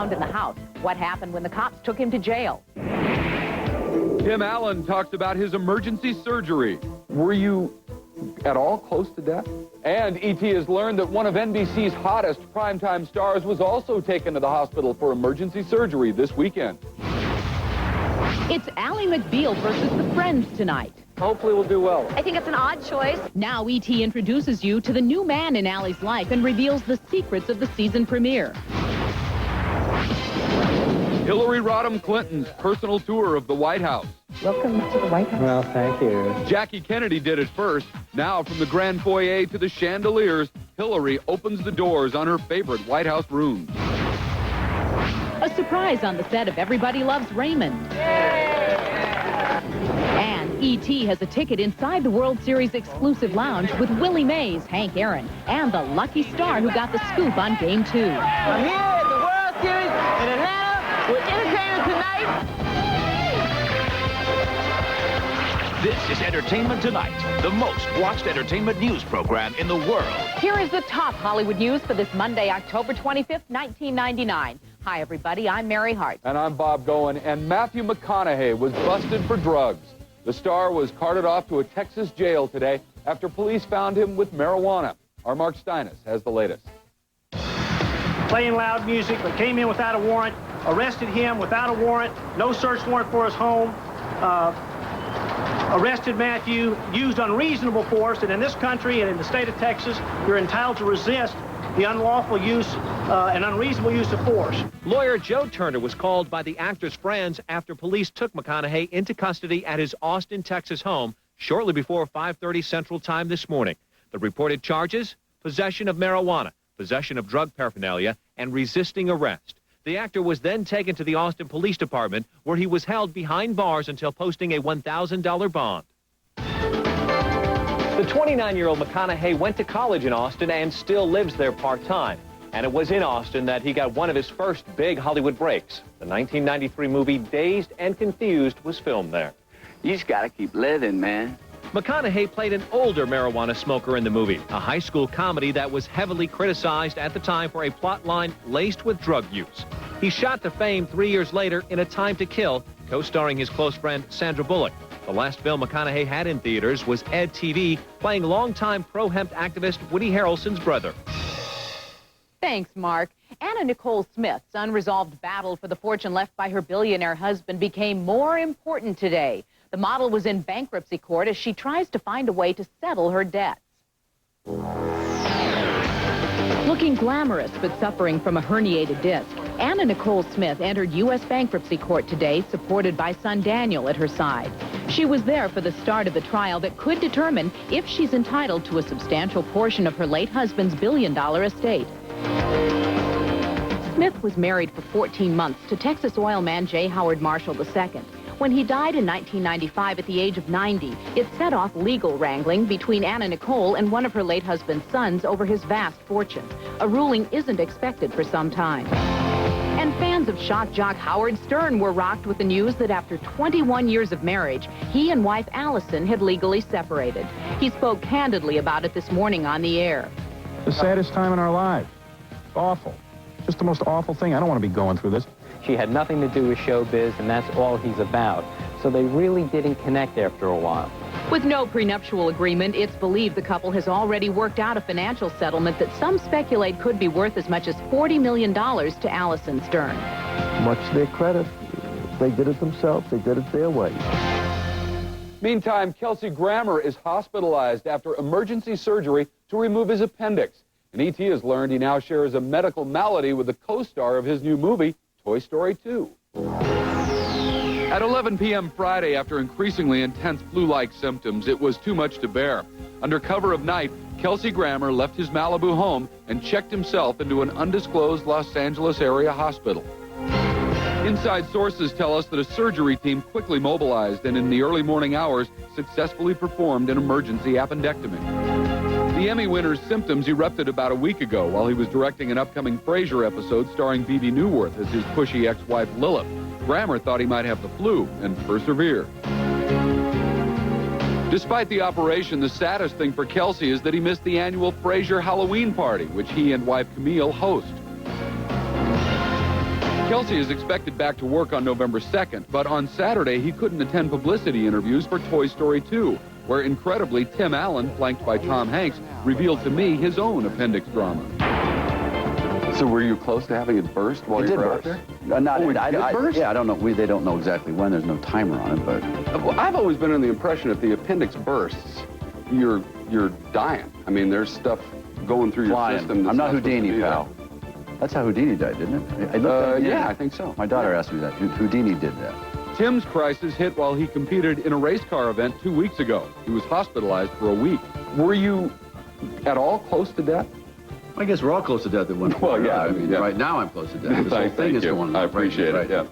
found in the house. What happened when the cops took him to jail? Tim Allen talks about his emergency surgery. Were you at all close to death? And E.T. has learned that one of NBC's hottest primetime stars was also taken to the hospital for emergency surgery this weekend. It's Ally McBeal versus the Friends tonight. Hopefully we'll do well. I think it's an odd choice. Now E.T. introduces you to the new man in Ally's life and reveals the secrets of the season premiere. Hillary Rodham Clinton's personal tour of the White House. Welcome to the White House. Well, thank you. Jackie Kennedy did it first. Now, from the grand foyer to the chandeliers, Hillary opens the doors on her favorite White House rooms. A surprise on the set of Everybody Loves Raymond. And E.T. has a ticket inside the World Series exclusive lounge with Willie Mays, Hank Aaron, and the lucky star who got the scoop on Game 2. I'm here at the World Series in Atlanta with Entertainment Tonight. This is Entertainment Tonight, the most watched entertainment news program in the world. Here is the top Hollywood news for this Monday, October 25th, 1999. Hi, everybody. I'm Mary Hart. And I'm Bob Goen. And Matthew McConaughey was busted for drugs. The star was carted off to a Texas jail today after police found him with marijuana. Our Mark Steinis has the latest. Playing loud music, but came in without a warrant, arrested him without a warrant, no search warrant for his home, arrested Matthew, used unreasonable force, and in this country and in the state of Texas, you're entitled to resist the unlawful use and unreasonable use of force. Lawyer Joe Turner was called by the actor's friends after police took McConaughey into custody at his Austin, Texas home shortly before 5:30 Central Time this morning. The reported charges: possession of marijuana, possession of drug paraphernalia, and resisting arrest. The actor was then taken to the Austin Police Department, where he was held behind bars until posting a $1,000 bond. The 29-year-old McConaughey went to college in Austin and still lives there part-time. And it was in Austin that he got one of his first big Hollywood breaks. The 1993 movie Dazed and Confused was filmed there. You just gotta keep living, man. McConaughey played an older marijuana smoker in the movie, a high school comedy that was heavily criticized at the time for a plot line laced with drug use. He shot to fame 3 years later in A Time to Kill, co-starring his close friend Sandra Bullock. The last film McConaughey had in theaters was Ed TV, playing longtime pro-hemp activist Woody Harrelson's brother. Thanks, Mark. Anna Nicole Smith's unresolved battle for the fortune left by her billionaire husband became more important today. The model was in bankruptcy court as she tries to find a way to settle her debts. Looking glamorous but suffering from a herniated disc, Anna Nicole Smith entered U.S. bankruptcy court today, supported by son Daniel at her side. She was there for the start of the trial that could determine if she's entitled to a substantial portion of her late husband's billion-dollar estate. Smith was married for 14 months to Texas oil man J. Howard Marshall II. When he died in 1995 at the age of 90, it set off legal wrangling between Anna Nicole and one of her late husband's sons over his vast fortune. A ruling isn't expected for some time. And fans of shock jock Howard Stern were rocked with the news that after 21 years of marriage, he and wife Allison had legally separated. He spoke candidly about it this morning on the air. The saddest time in our lives. Awful. Just the most awful thing. I don't want to be going through this. She had nothing to do with showbiz, and that's all he's about. So they really didn't connect after a while. With no prenuptial agreement, it's believed the couple has already worked out a financial settlement that some speculate could be worth as much as $40 million to Allison Stern. Much to their credit, they did it themselves. They did it their way. Meantime, Kelsey Grammer is hospitalized after emergency surgery to remove his appendix. And E.T. has learned he now shares a medical malady with the co-star of his new movie, Toy Story 2. At 11 p.m. Friday, after increasingly intense flu-like symptoms, it was too much to bear. Under cover of night, Kelsey Grammer left his Malibu home and checked himself into an undisclosed Los Angeles area hospital. Inside sources tell us that a surgery team quickly mobilized and in the early morning hours successfully performed an emergency appendectomy. The Emmy winner's symptoms erupted about a week ago while he was directing an upcoming Frasier episode starring Bebe Neuwirth as his pushy ex-wife Lilith. Grammer thought he might have the flu and persevered. Despite the operation, the saddest thing for Kelsey is that he missed the annual Frasier Halloween party, which he and wife Camille host. Kelsey is expected back to work on November 2nd, but on Saturday he couldn't attend publicity interviews for Toy Story 2, where incredibly Tim Allen, flanked by Tom Hanks, revealed to me his own appendix drama. So were you close to having it burst while you were out there? Burst? Yeah, I don't know. They don't know exactly when. There's no timer on it, but... Well, I've always been under the impression if the appendix bursts, you're dying. I mean, there's stuff going through your system. I'm not Houdini, pal. That's how Houdini died, didn't it? Yeah, I think so. My daughter asked me that. Houdini did that. Tim's crisis hit while he competed in a race car event 2 weeks ago. He was hospitalized for a week. Were you at all close to death? I guess we're all close to death at one point. Well, yeah, I mean, right now I'm close to death. This whole thing is going I appreciate it, yeah.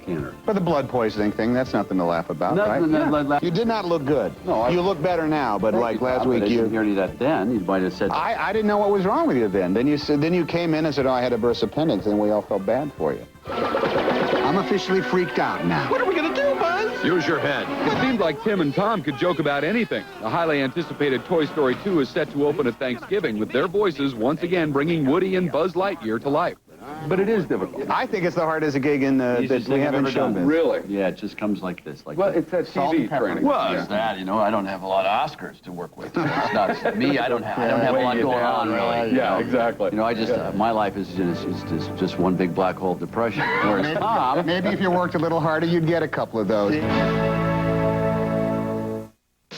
But the blood poisoning thing, that's nothing to laugh about, right? You did not look good. No, you look better now, but like last week I didn't hear any of that then. You might have said... I didn't know what was wrong with you then. Then you came in and said, oh, I had a burst appendix, and we all felt bad for you. I'm officially freaked out now. What are we going to do, Buzz? Use your head. It seemed like Tim and Tom could joke about anything. The highly anticipated Toy Story 2 is set to open at Thanksgiving with their voices once again bringing Woody and Buzz Lightyear to life. But it is difficult. I think it's the hardest gig that we haven't shown. Really? Yeah, it just comes like this. Well, it's that TV training. Well, it's that, you know, I don't have a lot of Oscars to work with. It's not me. I don't have a lot going on, really. Yeah, exactly. You know, I just, my life is just one big black hole depression. Whereas Tom... Maybe if you worked a little harder, you'd get a couple of those.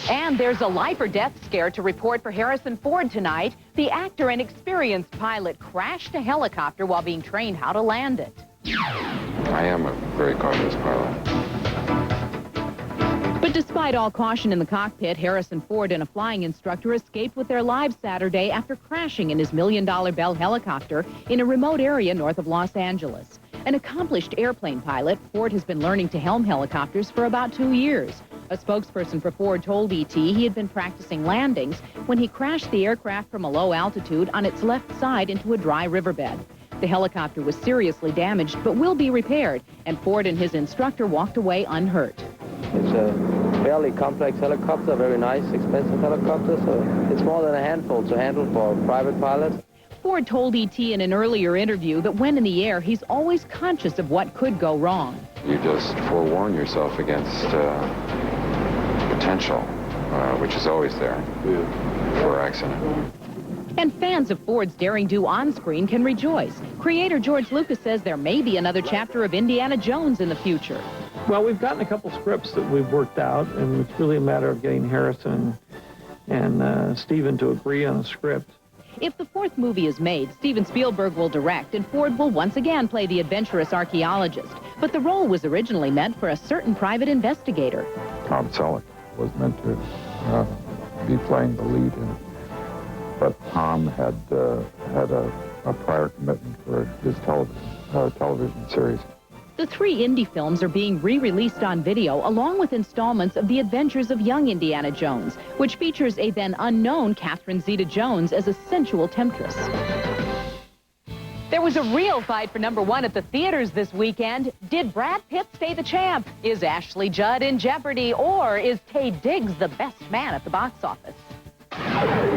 And there's a life or death scare to report for Harrison Ford tonight. The actor and experienced pilot crashed a helicopter while being trained how to land it. I am a very cautious pilot. But despite all caution in the cockpit, Harrison Ford and a flying instructor escaped with their lives Saturday after crashing in his $1 million Bell helicopter in a remote area north of Los Angeles. An accomplished airplane pilot, Ford has been learning to helm helicopters for about 2 years. A spokesperson for Ford told ET he had been practicing landings when he crashed the aircraft from a low altitude on its left side into a dry riverbed. The helicopter was seriously damaged but will be repaired, and Ford and his instructor walked away unhurt. It's a fairly complex helicopter, very nice, expensive helicopter, so it's more than a handful to handle for private pilots. Ford told ET in an earlier interview that when in the air, he's always conscious of what could go wrong. You just forewarn yourself against potential, which is always there for accident. And fans of Ford's daring do on-screen can rejoice. Creator George Lucas says there may be another chapter of Indiana Jones in the future. Well, we've gotten a couple scripts that we've worked out, and it's really a matter of getting Harrison and Steven to agree on a script. If the fourth movie is made, Steven Spielberg will direct, and Ford will once again play the adventurous archaeologist. But the role was originally meant for a certain private investigator. Tom Selleck was meant to be playing the lead in it. But Tom had a prior commitment for his television series. The 3 indie films are being re-released on video along with installments of The Adventures of Young Indiana Jones, which features a then unknown Catherine Zeta-Jones as a sensual temptress. There was a real fight for #1 at the theaters this weekend. Did Brad Pitt stay the champ? Is Ashley Judd in jeopardy? Or is Taye Diggs the best man at the box office?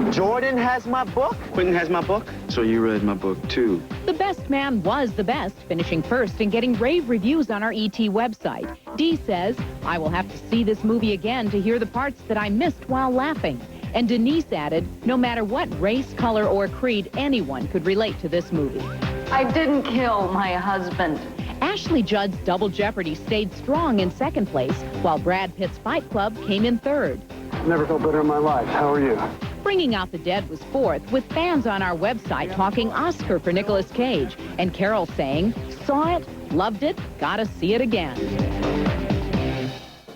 Jordan has my book. Quentin has my book. So you read my book, too. The best man was the best, finishing first and getting rave reviews on our ET website. Dee says, I will have to see this movie again to hear the parts that I missed while laughing. And Denise added, no matter what race, color, or creed, anyone could relate to this movie. I didn't kill my husband. Ashley Judd's Double Jeopardy stayed strong in second place, while Brad Pitt's Fight Club came in third. Never felt better in my life. How are you? Bringing Out the Dead was fourth, with fans on our website talking Oscar for Nicolas Cage, and Carol saying, saw it, loved it, gotta see it again.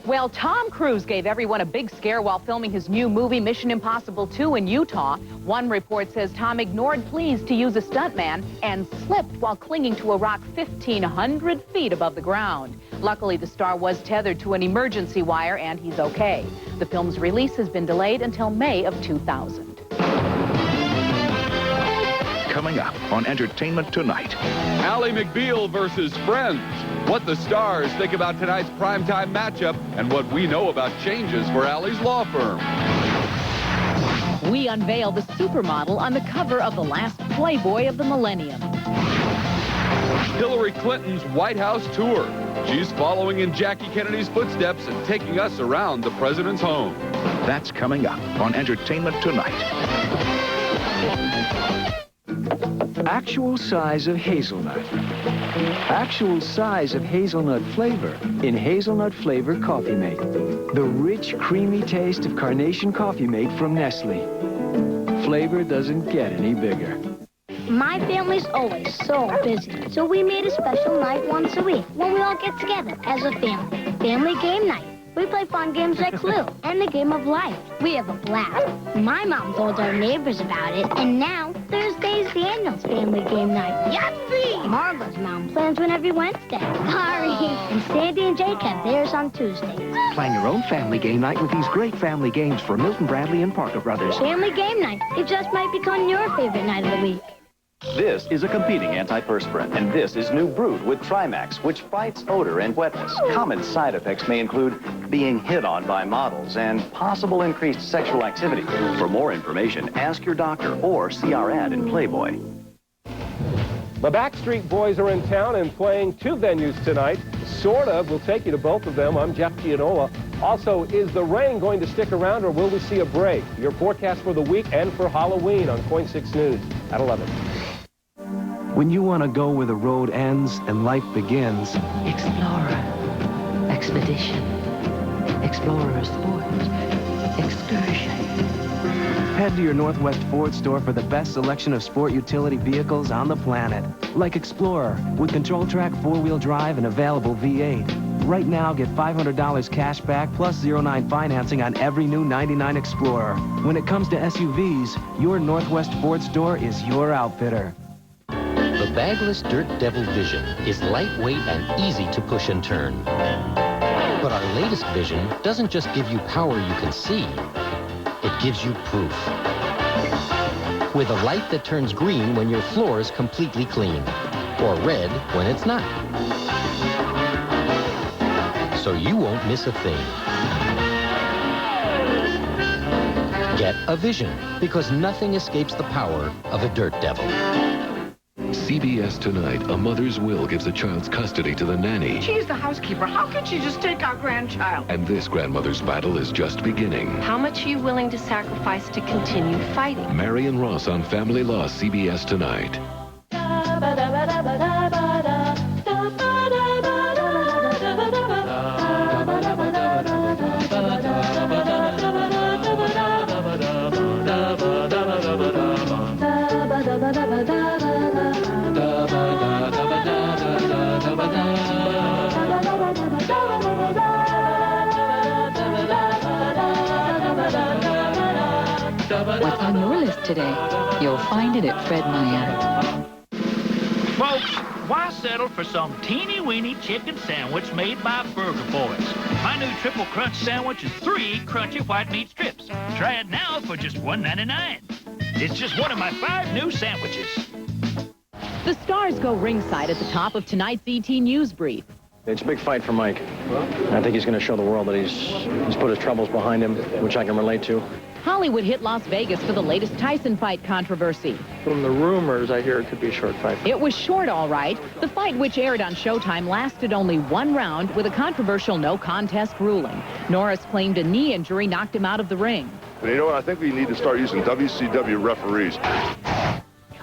Well, Tom Cruise gave everyone a big scare while filming his new movie, Mission Impossible 2 in Utah. One report says Tom ignored pleas to use a stuntman and slipped while clinging to a rock 1,500 feet above the ground. Luckily, the star was tethered to an emergency wire, and he's okay. The film's release has been delayed until May of 2000. Coming up on Entertainment Tonight. Ally McBeal versus Friends. What the stars think about tonight's primetime matchup and what we know about changes for Ally's law firm. We unveil the supermodel on the cover of the last Playboy of the millennium. Hillary Clinton's White House tour. She's following in Jackie Kennedy's footsteps and taking us around the president's home. That's coming up on Entertainment Tonight. Actual size of hazelnut. Actual size of hazelnut flavor in Hazelnut Flavor Coffee Mate. The rich, creamy taste of Carnation Coffee Mate from Nestle. Flavor doesn't get any bigger. My family's always so busy, so we made a special night once a week when we all get together as a family. Family game night. We play fun games like Clue and the Game of Life. We have a blast. My mom told our neighbors about it, and now Thursday's Daniel's family game night. Yahtzee! Margot's mom plans one every Wednesday. Sorry. And Sandy and Jake have theirs on Tuesdays. Plan your own family game night with these great family games from Milton Bradley and Parker Brothers. Family game night. It just might become your favorite night of the week. This is a competing antiperspirant, and this is new Brood with Trimax, which fights odor and wetness. Common side effects may include being hit on by models and possible increased sexual activity. For more information, ask your doctor or see our ad in Playboy. The Backstreet Boys are in town and playing 2 venues tonight. Sort of. We'll take you to both of them. I'm Jeff Gianola. Also, is the rain going to stick around or will we see a break? Your forecast for the week and for Halloween on KOIN 6 News at 11. When you want to go where the road ends and life begins. Explorer, expedition, explorer sport, excursion. Head to your Northwest Ford store for the best selection of sport utility vehicles on the planet. Like Explorer, with Control-Track 4-wheel drive and available V8. Right now, get $500 cash back plus 0.9 financing on every new '99 Explorer. When it comes to SUVs, your Northwest Ford store is your outfitter. The bagless Dirt Devil Vision is lightweight and easy to push and turn. But our latest Vision doesn't just give you power you can see, it gives you proof. With a light that turns green when your floor is completely clean, or red when it's not. So you won't miss a thing. Get a Vision, because nothing escapes the power of a Dirt Devil. CBS Tonight, a mother's will gives a child's custody to the nanny. She's the housekeeper. How could she just take our grandchild? And this grandmother's battle is just beginning. How much are you willing to sacrifice to continue fighting? Marion Ross on Family Law, CBS Tonight. What's on your list today? You'll find it at Fred Meyer. Folks, why settle for some teeny-weeny chicken sandwich made by Burger Boys? My new Triple Crunch sandwich is 3 crunchy white meat strips. Try it now for just $1.99. It's just one of my 5 new sandwiches. The stars go ringside at the top of tonight's ET News Brief. It's a big fight for Mike. I think he's going to show the world that he's put his troubles behind him, which I can relate to. Hollywood hit Las Vegas for the latest Tyson fight controversy. From the rumors, I hear it could be a short fight. It was short, all right. The fight, which aired on Showtime, lasted only 1 round with a controversial no contest ruling. Norris claimed a knee injury knocked him out of the ring. And you know what? I think we need to start using WCW referees.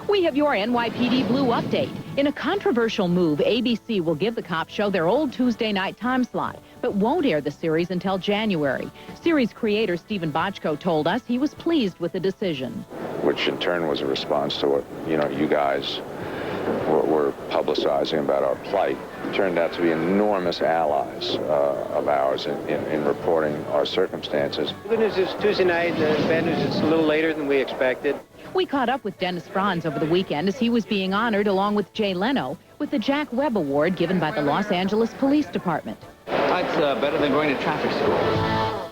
We have your NYPD Blue update. In a controversial move, ABC will give the cop show their old Tuesday night time slot, but won't air the series until January. Series creator Stephen Bochco told us he was pleased with the decision. Which in turn was a response to what, you guys were publicizing about our plight. Turned out to be enormous allies of ours in reporting our circumstances. Good news is Tuesday night, the bad news is a little later than we expected. We caught up with Dennis Franz over the weekend as he was being honored, along with Jay Leno, with the Jack Webb Award given by the Los Angeles Police Department. That's better than going to traffic school.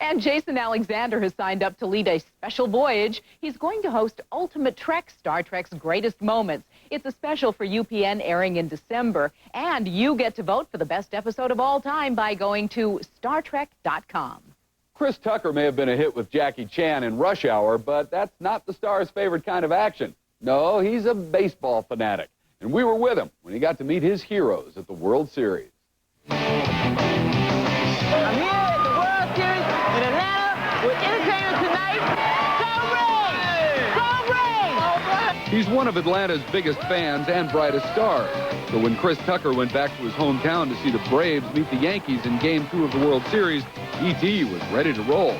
And Jason Alexander has signed up to lead a special voyage. He's going to host Ultimate Trek, Star Trek's Greatest Moments. It's a special for UPN airing in December, and you get to vote for the best episode of all time by going to StarTrek.com. Chris Tucker may have been a hit with Jackie Chan in Rush Hour, but that's not the star's favorite kind of action. No, he's a baseball fanatic. And we were with him when he got to meet his heroes at the World Series. I'm here at the World Series in Atlanta with Entertainment Tonight. Go Braves! He's one of Atlanta's biggest fans and brightest stars. So when Chris Tucker went back to his hometown to see the Braves meet the Yankees in Game 2 of the World Series, E.T. was ready to roll.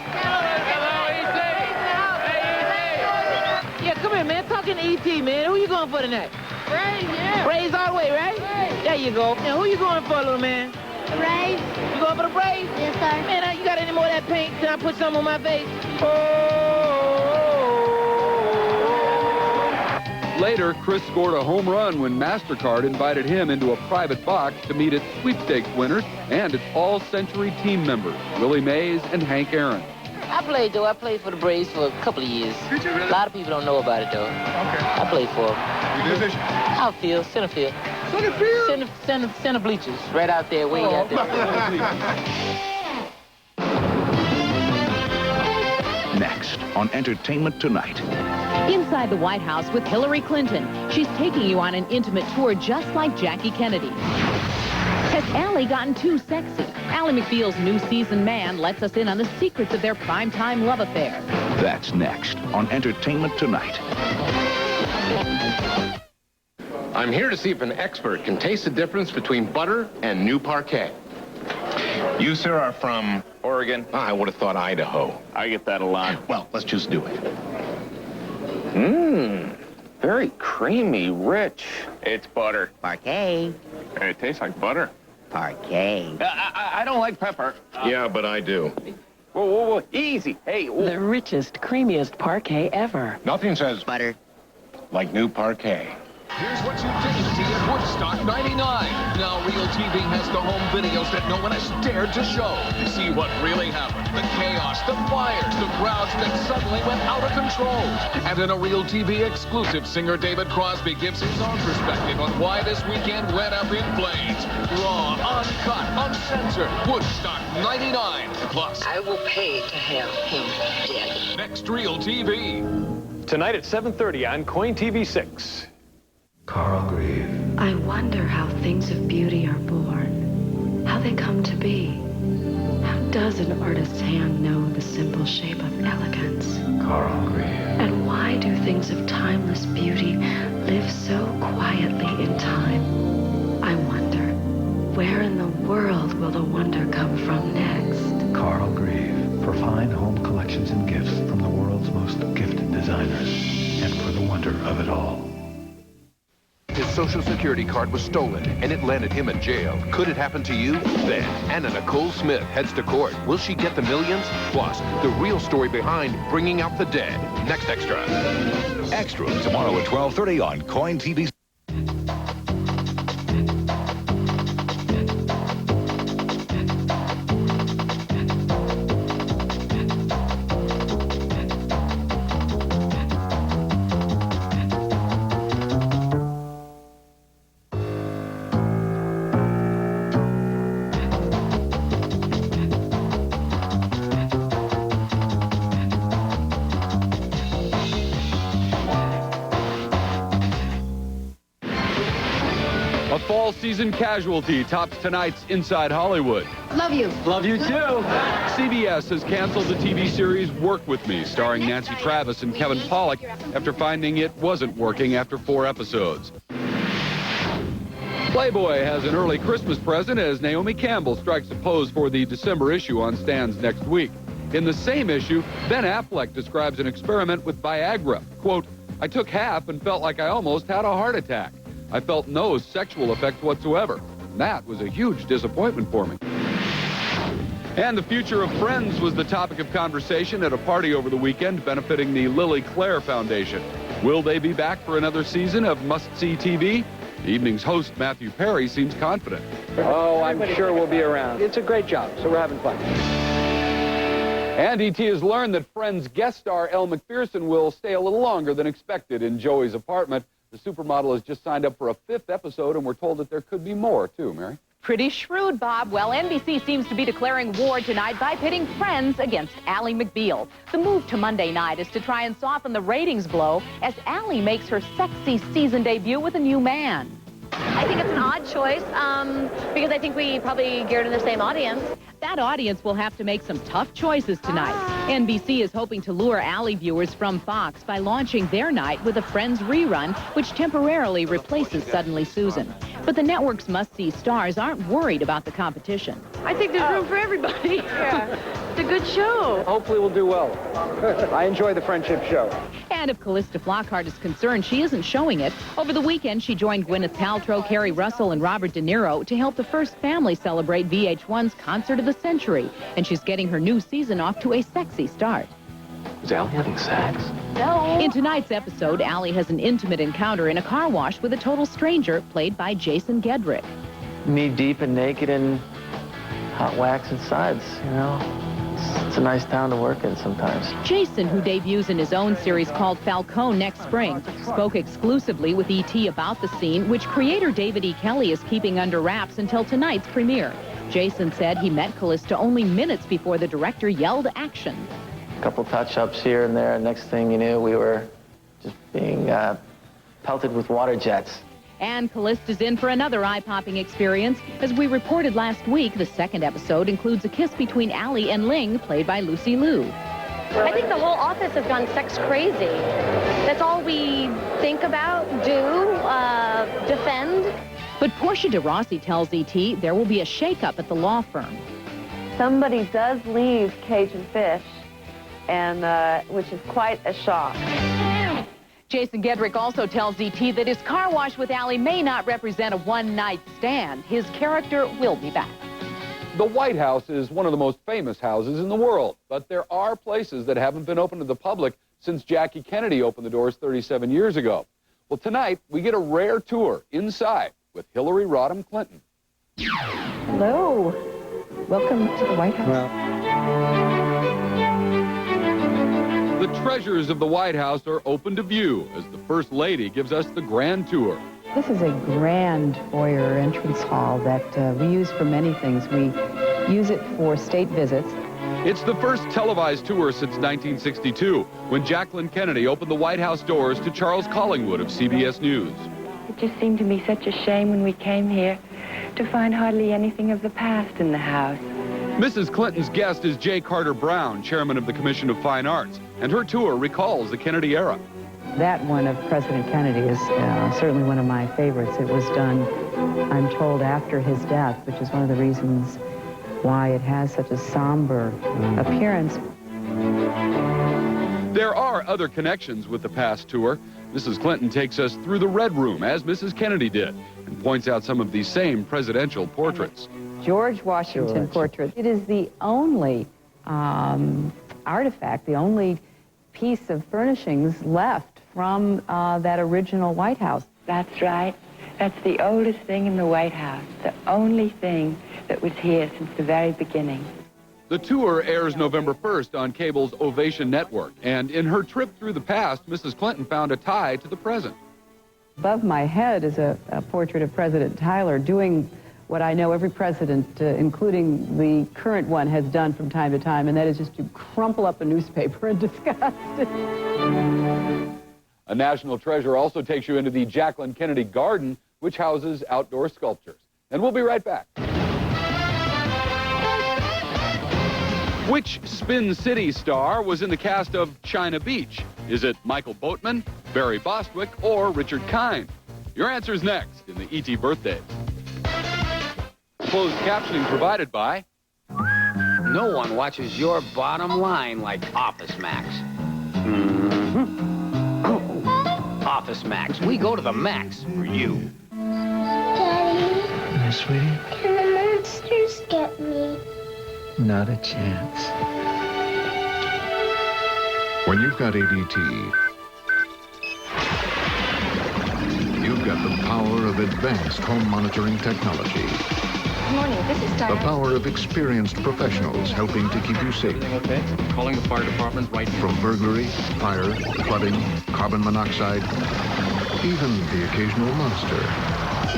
Yeah, come here, man. Talking to E.T., man. Who you going for tonight? Braves, yeah. Braves all the way, right? Braves. There you go. Now, who you going for, little man? The Braves. You going for the Braves? Yes, sir. Man, you got any more of that paint? Can I put some on my face? Later, Chris scored a home run when MasterCard invited him into a private box to meet its sweepstakes winners and its all-century team members, Willie Mays and Hank Aaron. I played for the Braves for a couple of years. Did you really? A lot of people don't know about it, though. Okay. I played for them. You did? Outfield, center field. Center field? Center bleachers, right out there, way out there. Next on Entertainment Tonight. Inside the White House with Hillary Clinton. She's taking you on an intimate tour just like Jackie Kennedy. Has Allie gotten too sexy? Ally McBeal's new season Man lets us in on the secrets of their primetime love affair. That's next on Entertainment Tonight. I'm here to see if an expert can taste the difference between butter and new parquet. You, sir, are from Oregon? I would have thought Idaho. I get that a lot. Well, let's just do it. Mmm. Very creamy, rich. It's butter. Parquet. It tastes like butter. Parquet. I don't like pepper. Yeah, but I do. Whoa, whoa, whoa. Easy. Hey. Whoa. The richest, creamiest parquet ever. Nothing says butter like new parquet. Here's what you didn't see at Woodstock 99. Now Real TV has the home videos that no one has dared to show. See what really happened. The chaos, the fires, the crowds that suddenly went out of control. And in a Real TV exclusive, singer David Crosby gives his own perspective on why this weekend went up in flames. Raw, uncut, uncensored. Woodstock 99. Plus, I will pay to have him dead. Next Real TV. Tonight at 7:30 on Coin TV 6. Carl Grieve. I wonder how things of beauty are born, how they come to be. How does an artist's hand know the simple shape of elegance? Carl Grieve. And why do things of timeless beauty live so quietly in time? I wonder, where in the world will the wonder come from next? Carl Grieve. For fine home collections and gifts from the world's most gifted designers. And for the wonder of it all. His Social Security card was stolen, and it landed him in jail. Could it happen to you? Then, Anna Nicole Smith heads to court. Will she get the millions? Plus, the real story behind bringing out the dead. Next Extra. Extra, tomorrow at 12:30 on Coin TV. A fall season casualty tops tonight's Inside Hollywood. Love you. Love you too. CBS has canceled the TV series Work With Me, starring Nancy Travis and Kevin Pollak, after finding it wasn't working after 4 episodes. Playboy has an early Christmas present as Naomi Campbell strikes a pose for the December issue on stands next week. In the same issue, Ben Affleck describes an experiment with Viagra. Quote, "I took half and felt like I almost had a heart attack. I felt no sexual effect whatsoever. That was a huge disappointment for me." And the future of Friends was the topic of conversation at a party over the weekend benefiting the Lily Claire Foundation. Will they be back for another season of Must-See TV? The evening's host, Matthew Perry, seems confident. Oh, I'm sure we'll be around. It's a great job, so we're having fun. And E.T. has learned that Friends guest star Elle Macpherson will stay a little longer than expected in Joey's apartment. The supermodel has just signed up for a 5th episode, and we're told that there could be more, too, Mary. Pretty shrewd, Bob. Well, NBC seems to be declaring war tonight by pitting Friends against Ally McBeal. The move to Monday night is to try and soften the ratings blow as Ally makes her sexy season debut with a new man. I think it's an odd choice because I think we probably geared in the same audience. That audience will have to make some tough choices tonight. NBC is hoping to lure Ally viewers from Fox by launching their night with a Friends rerun, which temporarily replaces Suddenly Susan. But the network's must-see stars aren't worried about the competition. I think there's room for everybody. Yeah. It's a good show. Hopefully we'll do well. I enjoy the friendship show. And if Callista Flockhart is concerned, she isn't showing it. Over the weekend, she joined Gwyneth Paltrow, Kerry Russell, and Robert De Niro to help the First Family celebrate VH1's Concert of the Century. And she's getting her new season off to a sexy start. Is Ally having sex? No. In tonight's episode, Ally has an intimate encounter in a car wash with a total stranger, played by Jason Gedrick. Knee-deep and naked in hot wax and sides, you know. It's a nice town to work in sometimes. Jason, who debuts in his own series called Falcone next spring, spoke exclusively with E.T. about the scene, which creator David E. Kelley is keeping under wraps until tonight's premiere. Jason said he met Callista only minutes before the director yelled action. A couple touch-ups here and there, and next thing you knew, we were just being pelted with water jets. And Callista's in for another eye-popping experience. As we reported last week, the second episode includes a kiss between Ally and Ling, played by Lucy Liu. I think the whole office has gone sex crazy. That's all we think about, do, defend. But Portia de Rossi tells E.T. there will be a shakeup at the law firm. Somebody does leave Cajun Fish, and which is quite a shock. Jason Gedrick also tells E.T. that his car wash with Ally may not represent a one-night stand. His character will be back. The White House is one of the most famous houses in the world, but there are places that haven't been open to the public since Jackie Kennedy opened the doors 37 years ago. Well, tonight, we get a rare tour inside with Hillary Rodham Clinton. Hello. Welcome to the White House. The treasures of the White House are open to view as the First Lady gives us the grand tour. This is a grand foyer entrance hall that we use for many things. We use it for state visits. It's the first televised tour since 1962, when Jacqueline Kennedy opened the White House doors to Charles Collingwood of CBS News. It just seemed to me such a shame when we came here to find hardly anything of the past in the house. Mrs. Clinton's guest is J. Carter Brown, chairman of the Commission of Fine Arts, and her tour recalls the Kennedy era. That one of President Kennedy is certainly one of my favorites. It was done, I'm told, after his death, which is one of the reasons why it has such a somber appearance. There are other connections with the past tour. Mrs. Clinton takes us through the Red Room, as Mrs. Kennedy did, and points out some of these same presidential portraits. George Washington portrait. It is the only artifact, the only piece of furnishings left from that original White House. That's right. That's the oldest thing in the White House, the only thing that was here since the very beginning. The tour airs November 1st on cable's Ovation Network, and in her trip through the past, Mrs. Clinton found a tie to the present. Above my head is a portrait of President Tyler doing what I know every president, including the current one, has done from time to time, and that is just to crumple up a newspaper in disgust. A national treasure also takes you into the Jacqueline Kennedy Garden, which houses outdoor sculptures. And we'll be right back. Which Spin City star was in the cast of China Beach? Is it Michael Boatman, Barry Bostwick, or Richard Kind? Your answer's next in the E.T. Birthdays. Closed captioning provided by... No one watches your bottom line like Office Max. Office Max. We go to the max for you. Daddy, Yes, sweetie? can the monsters get me? Not a chance. When you've got ADT, you've got the power of advanced home monitoring technology. Good morning, this is The Diane. power of experienced professionals helping to keep you safe. Okay. Calling the fire department right now. From burglary, fire, flooding, carbon monoxide, even the occasional monster.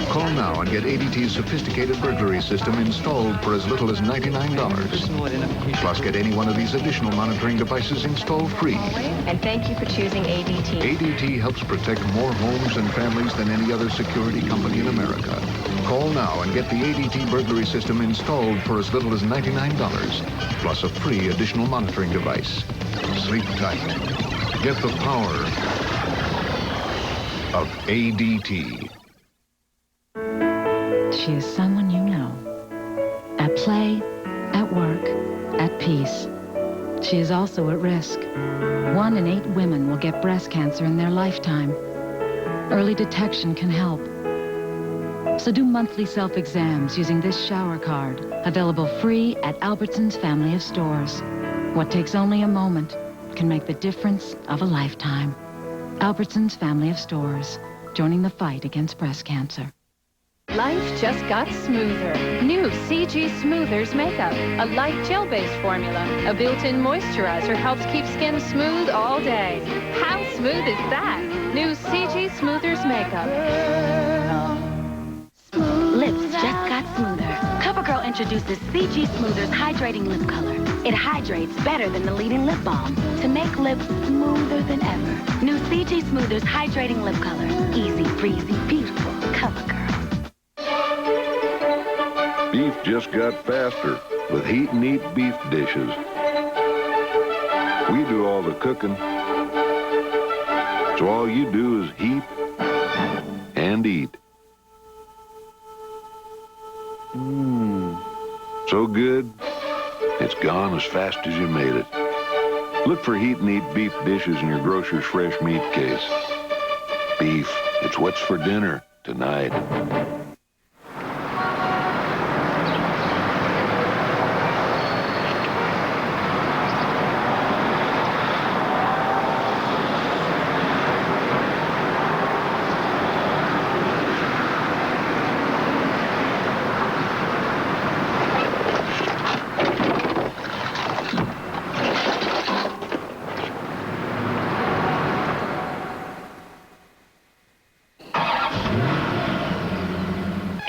Call now and get ADT's sophisticated burglary system installed for as little as $99. Plus, get any one of these additional monitoring devices installed free. And thank you for choosing ADT. ADT helps protect more homes and families than any other security company in America. Call now and get the ADT burglary system installed for as little as $99, plus a free additional monitoring device. Sleep tight. Get the power of ADT. She is someone you know. At play, at work, at peace. She is also at risk. 1 in 8 women will get breast cancer in their lifetime. Early detection can help. So do monthly self-exams using this shower card, available free at Albertsons family of stores. What takes only a moment can make the difference of a lifetime. Albertsons family of stores, joining the fight against breast cancer. Life just got smoother. New CG Smoothers Makeup. A light gel-based formula. A built-in moisturizer helps keep skin smooth all day. How smooth is that? New CG Smoothers Makeup. Lips just got smoother. CoverGirl introduces CG Smoothers Hydrating Lip Color. It hydrates better than the leading lip balm to make lips smoother than ever. New CG Smoothers Hydrating Lip Color. Easy, breezy, beautiful. CoverGirl. Beef just got faster with Heat and Eat beef dishes. We do all the cooking, so all you do is heat and eat. So good, it's gone as fast as you made it. Look for Heat and Eat beef dishes in your grocer's fresh meat case. Beef, it's what's for dinner tonight.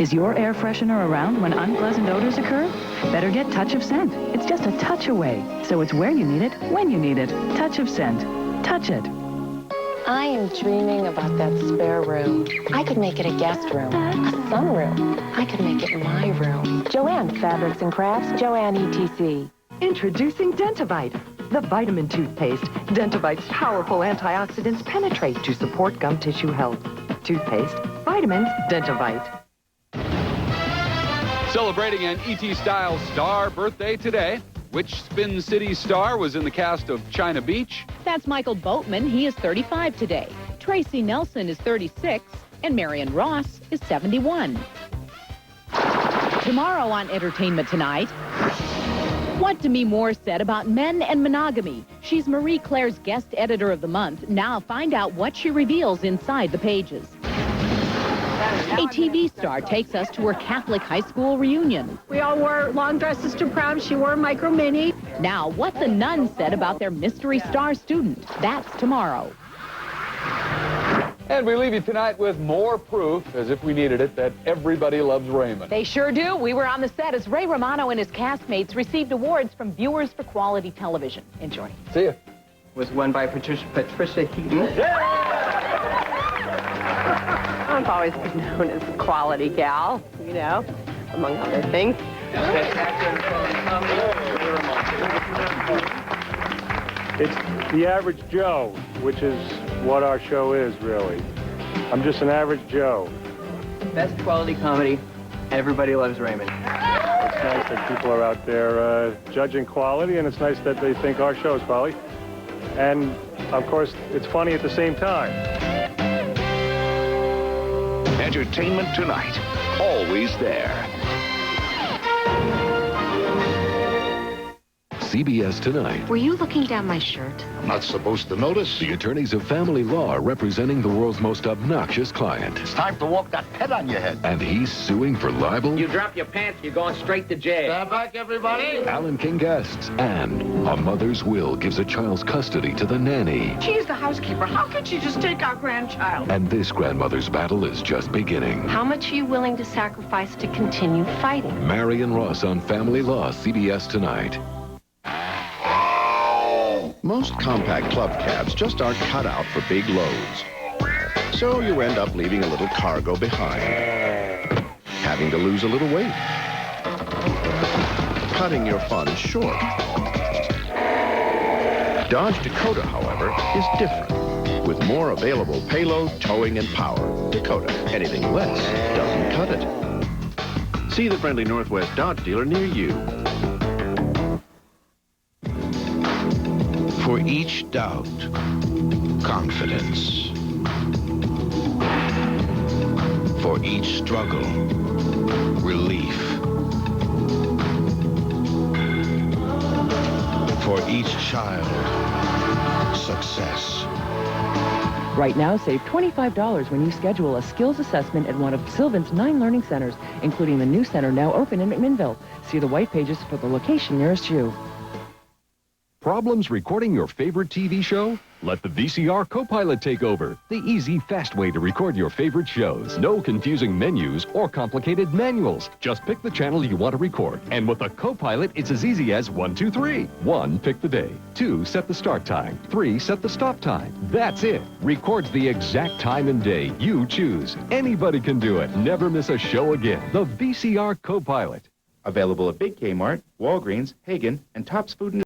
Is your air freshener around when unpleasant odors occur? Better get Touch of Scent. It's just a touch away, so it's where you need it, when you need it. Touch of Scent. Touch it. I am dreaming about that spare room. I could make it a guest room, a sunroom. I could make it my room. Joanne Fabrics and Crafts, Joanne ETC. Introducing Dentivite, the vitamin toothpaste. Dentivite's powerful antioxidants penetrate to support gum tissue health. Toothpaste, vitamins, Dentivite. Celebrating an E.T. style star birthday today. Which Spin City star was in the cast of China Beach? That's Michael Boatman. He is 35 today. Tracy Nelson is 36, and Marion Ross is 71. Tomorrow on Entertainment Tonight, what Demi Moore said about men and monogamy. She's Marie Claire's guest editor of the month. Now find out what she reveals inside the pages. A TV star takes us to her Catholic high school reunion. We all wore long dresses to prom. She wore a micro mini. Now, what the nuns said about their mystery star student. That's tomorrow. And we leave you tonight with more proof, as if we needed it, that everybody loves Raymond. They sure do. We were on the set as Ray Romano and his castmates received awards from Viewers for Quality Television. Enjoy. See ya. Was won by Patricia Heaton. I've always been known as a quality gal, you know, among other things. It's the average Joe, which is what our show is, really. I'm just an average Joe. Best quality comedy. Everybody loves Raymond. It's nice that people are out there judging quality, and it's nice that they think our show is quality. And, of course, it's funny at the same time. Entertainment Tonight, always there. CBS Tonight. Were you looking down my shirt? I'm not supposed to notice. The attorneys of family law representing the world's most obnoxious client. It's time to walk that pet on your head. And he's suing for libel? You drop your pants, you're going straight to jail. Stand back, everybody. Alan King guests. And a mother's will gives a child's custody to the nanny. She's the housekeeper. How could she just take our grandchild? And this grandmother's battle is just beginning. How much are you willing to sacrifice to continue fighting? Marion Ross on Family Law, CBS Tonight. Most compact club cabs just aren't cut out for big loads. So you end up leaving a little cargo behind. Having to lose a little weight. Cutting your fun short. Dodge Dakota, however, is different. With more available payload, towing, and power. Dakota, anything less doesn't cut it. See the friendly Northwest Dodge dealer near you. For each doubt, confidence. For each struggle, relief. For each child, success. Right now, save $25 when you schedule a skills assessment at one of Sylvan's 9 learning centers, including the new center now open in McMinnville. See the white pages for the location nearest you. Problems recording your favorite TV show? Let the VCR Copilot take over. The easy, fast way to record your favorite shows. No confusing menus or complicated manuals. Just pick the channel you want to record. And with the Copilot, it's as easy as 1, 2, 3. 1, pick the day. 2, set the start time. 3, set the stop time. That's it. Records the exact time and day you choose. Anybody can do it. Never miss a show again. The VCR Copilot. Available at Big Kmart, Walgreens, Hagen, and Tops Food and